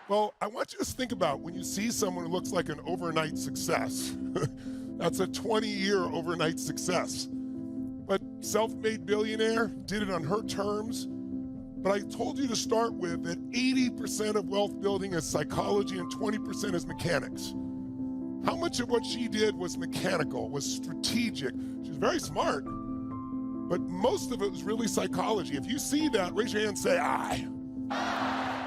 Well, I want you to think about when you see someone who looks like an overnight success. That's a 20-year overnight success. But self-made billionaire, did it on her terms. But I told you to start with that 80% of wealth building is psychology and 20% is mechanics. How much of what she did was mechanical, was strategic? She's very smart, but most of it was really psychology. If you see that, raise your hand and say, I.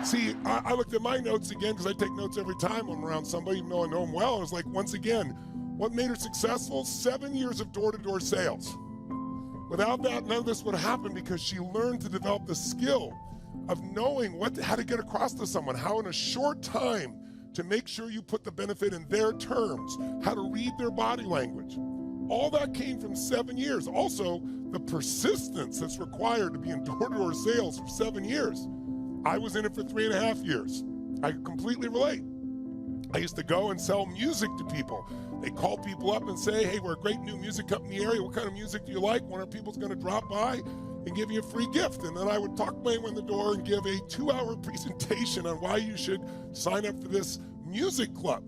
See, I looked at my notes again because I take notes every time I'm around somebody, even though I know them well. I was like, once again, what made her successful? 7 years of door-to-door sales. Without that, none of this would happen because she learned to develop the skill of knowing how to get across to someone, how in a short time to make sure you put the benefit in their terms, how to read their body language. All that came from 7 years. Also, the persistence that's required to be in door-to-door sales for 7 years. I was in it for 3.5 years. I completely relate. I used to go and sell music to people. They call people up and say, hey, we're a great new music company in the area. What kind of music do you like? One of our people's gonna drop by and give you a free gift. And then I would talk my way in the door and give a 2-hour presentation on why you should sign up for this music club.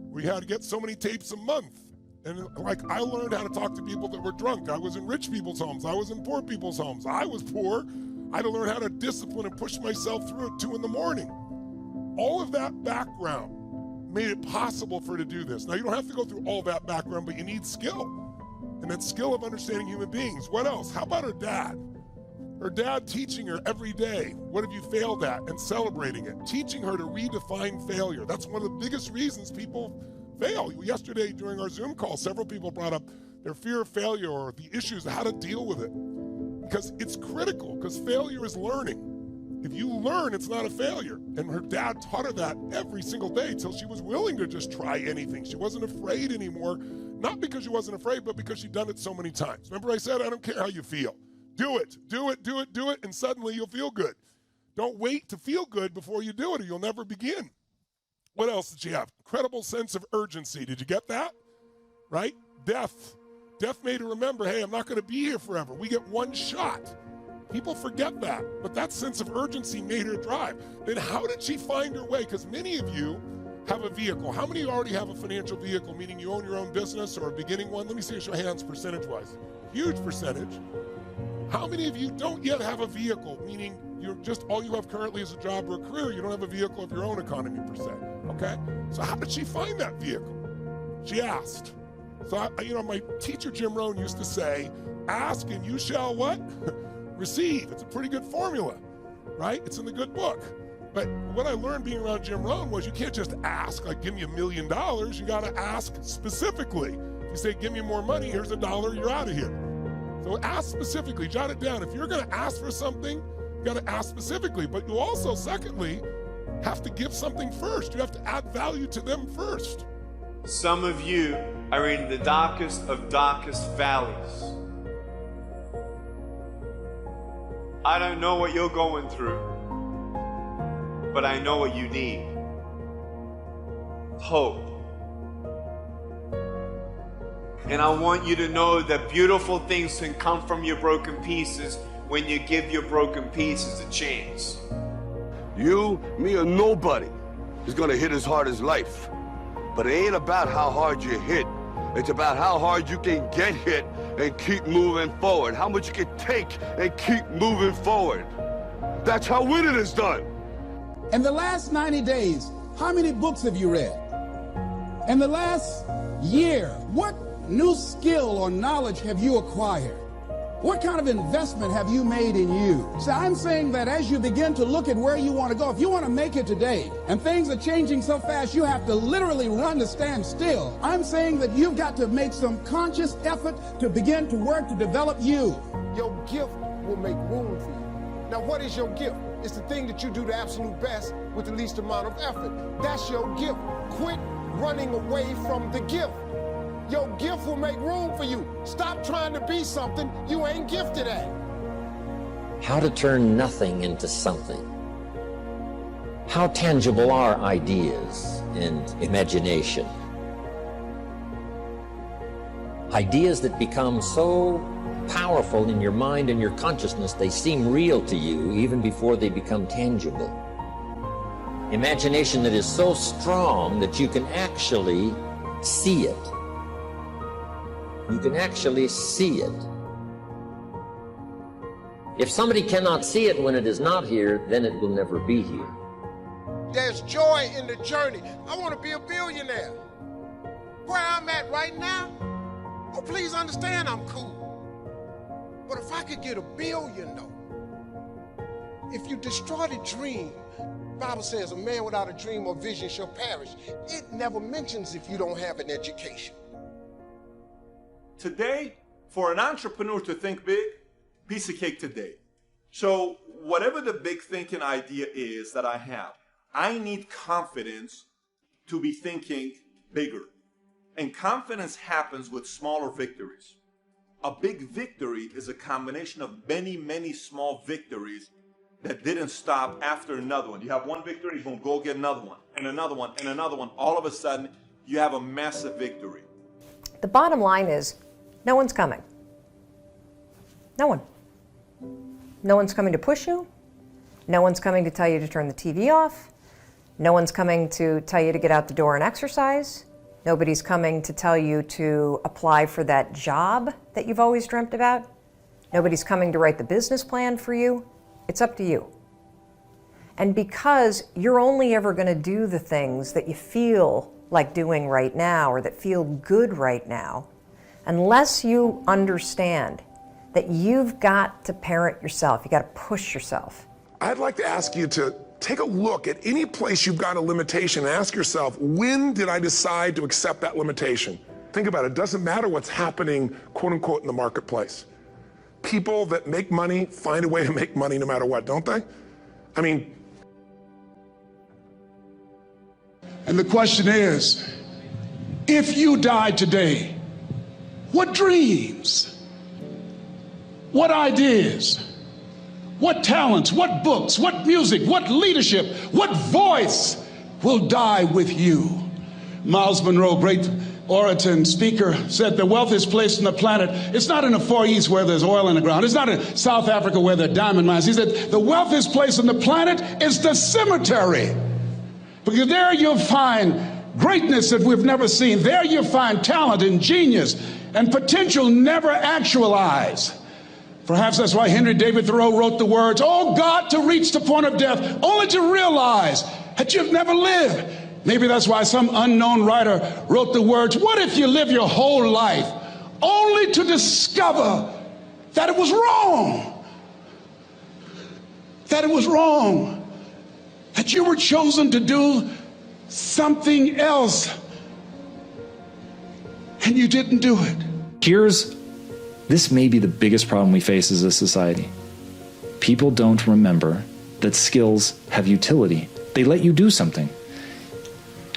We had to get so many tapes a month. And like, I learned how to talk to people that were drunk. I was in rich people's homes. I was in poor people's homes. I was poor. I had to learn how to discipline and push myself through at 2 in the morning. All of that background made it possible for her to do this. Now, you don't have to go through all that background, but you need skill. And that skill of understanding human beings. What else? How about her dad? Her dad teaching her every day, what have you failed at, and celebrating it. Teaching her to redefine failure. That's one of the biggest reasons people fail. Yesterday during our Zoom call, several people brought up their fear of failure or the issues of how to deal with it. Because it's critical, because failure is learning. If you learn, it's not a failure. And her dad taught her that every single day till she was willing to just try anything. She wasn't afraid anymore, not because she wasn't afraid, but because she'd done it so many times. Remember I said, I don't care how you feel. Do it, do it, do it, do it, and suddenly you'll feel good. Don't wait to feel good before you do it or you'll never begin. What else did she have? Incredible sense of urgency. Did you get that? Right? Death. Death made her remember, hey, I'm not going to be here forever. We get one shot. People forget that, but that sense of urgency made her drive. Then how did she find her way? Because many of you have a vehicle. How many of you already have a financial vehicle, meaning you own your own business or a beginning one? Let me see your hands percentage-wise. Huge percentage. How many of you don't yet have a vehicle, meaning you're just all you have currently is a job or a career? You don't have a vehicle of your own economy per se, okay? So how did she find that vehicle? She asked. So, my teacher, Jim Rohn, used to say, ask and you shall what? Receive. It's a pretty good formula, right? It's in the good book. But what I learned being around Jim Rohn was you can't just ask, like, give me $1 million. You got to ask specifically. If you say, give me more money, here's $1, you're out of here. So ask specifically, jot it down. If you're going to ask for something, you got to ask specifically. But you also, secondly, have to give something first. You have to add value to them first. Some of you are in the darkest of darkest valleys. I don't know what you're going through, but I know what you need. Hope. And I want you to know that beautiful things can come from your broken pieces when you give your broken pieces a chance. You, me, or nobody is gonna hit as hard as life. But it ain't about how hard you hit. It's about how hard you can get hit and keep moving forward. How much you can take and keep moving forward. That's how winning is done. In the last 90 days, how many books have you read? In the last year, what new skill or knowledge have you acquired? What kind of investment have you made in you? So I'm saying that as you begin to look at where you want to go, if you want to make it today, and things are changing so fast, you have to literally run to stand still. I'm saying that you've got to make some conscious effort to begin to work to develop you. Your gift will make room for you. Now, what is your gift? It's the thing that you do the absolute best with the least amount of effort. That's your gift. Quit running away from the gift. Your gift will make room for you. Stop trying to be something you ain't gifted at. How to turn nothing into something. How tangible are ideas and imagination? Ideas that become so powerful in your mind and your consciousness, they seem real to you even before they become tangible. Imagination that is so strong that you can actually see it. You can actually see it. If somebody cannot see it when it is not here, then it will never be here. There's joy in the journey. I want to be a billionaire. Where I'm at right now, oh, please understand I'm cool. But if I could get $1 billion, though, if you destroy the dream, the Bible says a man without a dream or vision shall perish. It never mentions if you don't have an education. Today, for an entrepreneur to think big, piece of cake today. So whatever the big thinking idea is that I have, I need confidence to be thinking bigger. And confidence happens with smaller victories. A big victory is a combination of many, many small victories that didn't stop after another one. You have one victory, boom, go get another one, and another one, and another one. All of a sudden, you have a massive victory. The bottom line is, no one's coming. No one. No one's coming to push you. No one's coming to tell you to turn the TV off. No one's coming to tell you to get out the door and exercise. Nobody's coming to tell you to apply for that job that you've always dreamt about. Nobody's coming to write the business plan for you. It's up to you. And because you're only ever going to do the things that you feel like doing right now or that feel good right now, unless you understand that you've got to parent yourself, you got to push yourself. I'd like to ask you to take a look at any place you've got a limitation and ask yourself, when did I decide to accept that limitation? Think about it. It doesn't matter what's happening, quote unquote, in the marketplace. People that make money find a way to make money no matter what, don't they? I mean. And the question is, if you died today, what dreams, what ideas, what talents, what books, what music, what leadership, what voice will die with you? Miles Monroe, great orator and speaker, said the wealthiest place on the planet, it's not in the Far East where there's oil in the ground. It's not in South Africa where there are diamond mines. He said the wealthiest place on the planet is the cemetery. Because there you'll find greatness that we've never seen. There you'll find talent and genius and potential never actualized. Perhaps that's why Henry David Thoreau wrote the words, "Oh God, to reach the point of death, only to realize that you've never lived." Maybe that's why some unknown writer wrote the words, "What if you live your whole life only to discover that it was wrong? That it was wrong. That you were chosen to do something else and you didn't do it." This may be the biggest problem we face as a society. People don't remember that skills have utility. They let you do something.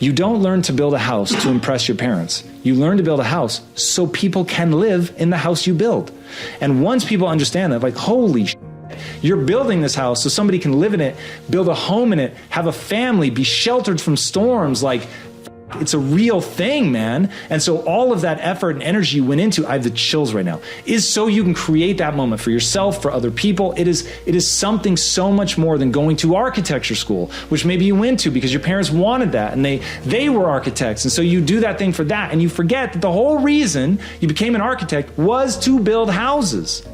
You don't learn to build a house to impress your parents. You learn to build a house so people can live in the house you build. And once people understand that, like, holy shit, you're building this house so somebody can live in it, build a home in it, have a family, be sheltered from storms, like, it's a real thing, man. And so all of that effort and energy you went into, I have the chills right now, is so you can create that moment for yourself, for other people. It is something so much more than going to architecture school, which maybe you went to because your parents wanted that and they were architects. And so you do that thing for that and you forget that the whole reason you became an architect was to build houses.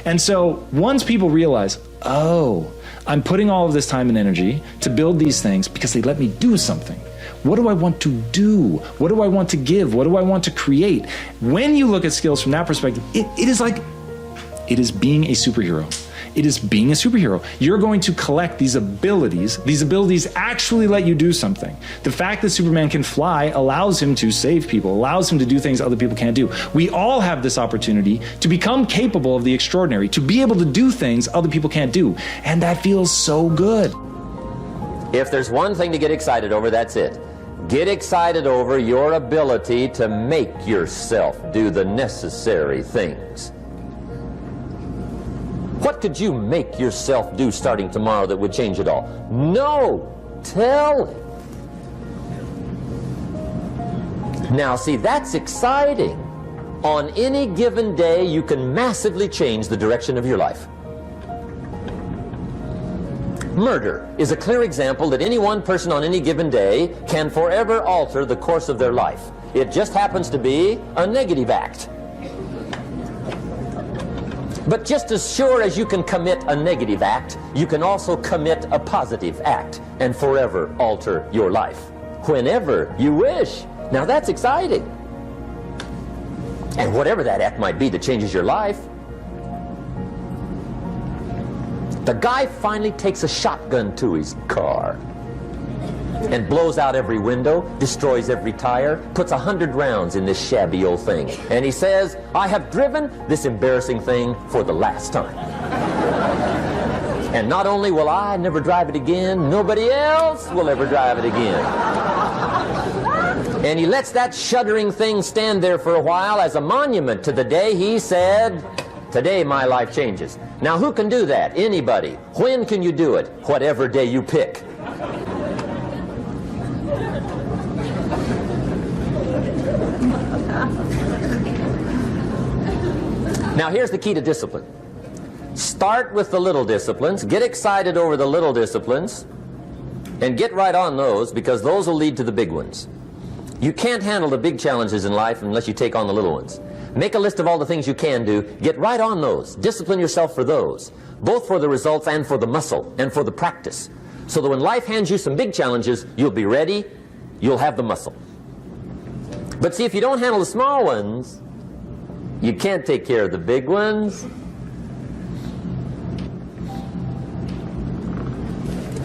And so once people realize, oh, I'm putting all of this time and energy to build these things because they let me do something. What do I want to do? What do I want to give? What do I want to create? When you look at skills from that perspective, it is being a superhero. It is being a superhero. You're going to collect these abilities. These abilities actually let you do something. The fact that Superman can fly allows him to save people, allows him to do things other people can't do. We all have this opportunity to become capable of the extraordinary, to be able to do things other people can't do. And that feels so good. If there's one thing to get excited over, that's it. Get excited over your ability to make yourself do the necessary things. What could you make yourself do starting tomorrow that would change it all? No! Tell it. Now, see, that's exciting. On any given day, you can massively change the direction of your life. Murder is a clear example that any one person on any given day can forever alter the course of their life. It just happens to be a negative act. But just as sure as you can commit a negative act, you can also commit a positive act and forever alter your life whenever you wish. Now that's exciting. And whatever that act might be that changes your life. The guy finally takes a shotgun to his car and blows out every window, destroys every tire, puts 100 rounds in this shabby old thing. And he says, I have driven this embarrassing thing for the last time. And not only will I never drive it again, nobody else will ever drive it again. And he lets that shuddering thing stand there for a while as a monument to the day he said, today my life changes. Now who can do that? Anybody. When can you do it? Whatever day you pick. Now here's the key to discipline. Start with the little disciplines, get excited over the little disciplines, and get right on those, because those will lead to the big ones. You can't handle the big challenges in life unless you take on the little ones. Make a list of all the things you can do, get right on those, discipline yourself for those, both for the results and for the muscle and for the practice, so that when life hands you some big challenges, you'll be ready, you'll have the muscle. But see, if you don't handle the small ones, you can't take care of the big ones.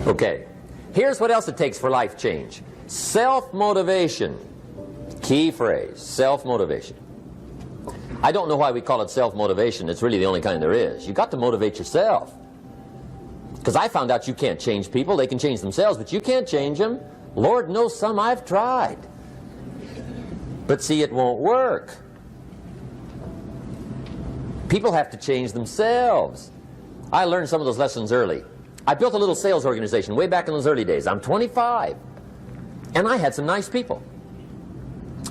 Okay, here's what else it takes for life change. Self-motivation. Key phrase, self-motivation. I don't know why we call it self-motivation. It's really the only kind there is. You've got to motivate yourself. Because I found out you can't change people. They can change themselves, but you can't change them. Lord knows some I've tried. But see, it won't work. People have to change themselves. I learned some of those lessons early. I built a little sales organization way back in those early days. I'm 25. And I had some nice people.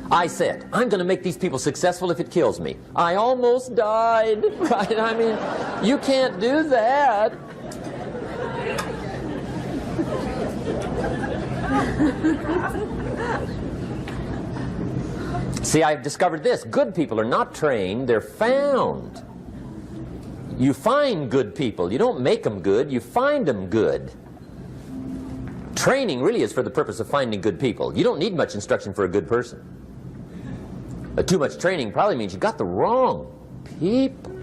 I said, I'm going to make these people successful if it kills me. I almost died, right? I mean, you can't do that. See, I've discovered this. Good people are not trained, they're found. You find good people. You don't make them good, you find them good. Training really is for the purpose of finding good people. You don't need much instruction for a good person. Too much training probably means you got the wrong people.